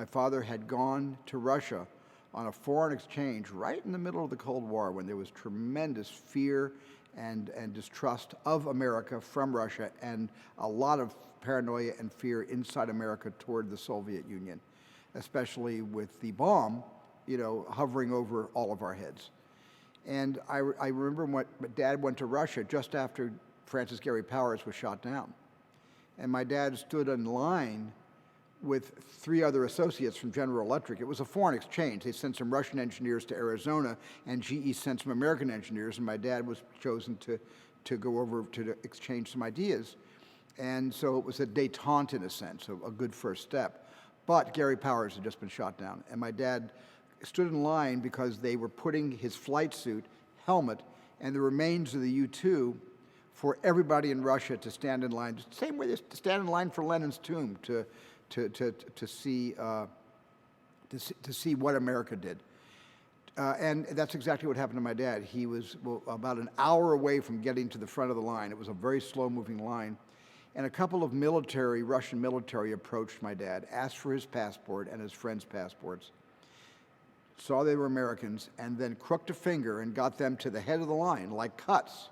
My father had gone to Russia on a foreign exchange right in the middle of the Cold War when there was tremendous fear and distrust of America from Russia and a lot of paranoia and fear inside America toward the Soviet Union, especially with the bomb, hovering over all of our heads. And I remember when Dad went to Russia just after Francis Gary Powers was shot down. And my dad stood in line with 3 other associates from General Electric. It was a foreign exchange. They sent some Russian engineers to Arizona, and GE sent some American engineers, and my dad was chosen to go over to exchange some ideas. And so it was a détente in a sense, a good first step. But Gary Powers had just been shot down, and my dad stood in line because they were putting his flight suit, helmet, and the remains of the U-2 for everybody in Russia to stand in line, the same way they stand in line for Lenin's tomb to see what America did. And that's exactly what happened to my dad. He was about an hour away from getting to the front of the line. It was a very slow-moving line. And a couple of Russian military approached my dad, asked for his passport and his friends' passports, saw they were Americans, and then crooked a finger and got them to the head of the line, like cuts.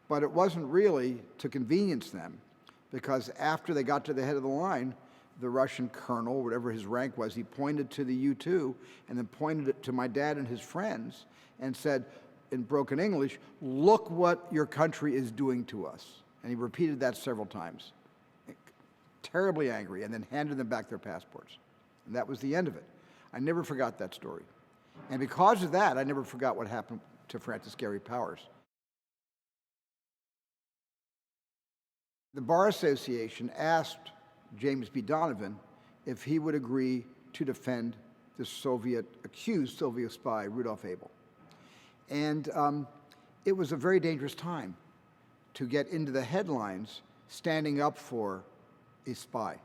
But it wasn't really to convenience them, because after they got to the head of the line, the Russian colonel, whatever his rank was, he pointed to the U-2 and then pointed it to my dad and his friends and said, in broken English, "Look what your country is doing to us." And he repeated that several times, terribly angry, and then handed them back their passports. And that was the end of it. I never forgot that story. And because of that, I never forgot what happened to Francis Gary Powers. The Bar Association asked James B. Donovan if he would agree to defend the accused Soviet spy, Rudolf Abel. And it was a very dangerous time to get into the headlines standing up for a spy.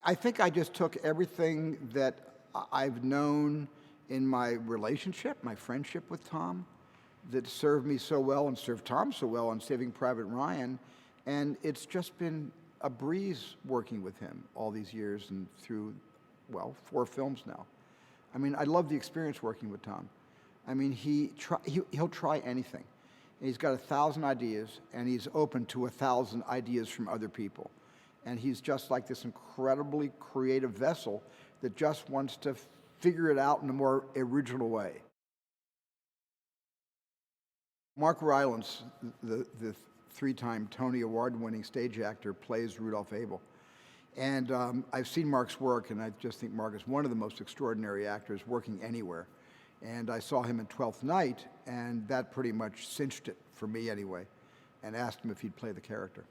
I think I just took everything that I've known in my relationship, my friendship with Tom, that served me so well and served Tom so well on Saving Private Ryan, and it's just been a breeze working with him all these years and through, 4 films now. I mean, I love the experience working with Tom. I mean, he'll try anything. And he's got 1,000 ideas, and he's open to 1,000 ideas from other people. And he's just like this incredibly creative vessel that just wants to figure it out in a more original way. Mark Rylance, the 3-time Tony Award-winning stage actor, plays Rudolf Abel. And I've seen Mark's work, and I just think Mark is one of the most extraordinary actors working anywhere. And I saw him in Twelfth Night, and that pretty much cinched it for me anyway, and asked him if he'd play the character.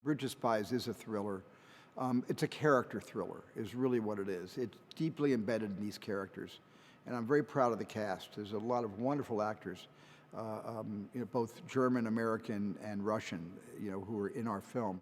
Bridge of Spies is a thriller. It's a character thriller, is really what it is. It's deeply embedded in these characters. And I'm very proud of the cast. There's a lot of wonderful actors, both German, American, and Russian, who are in our film.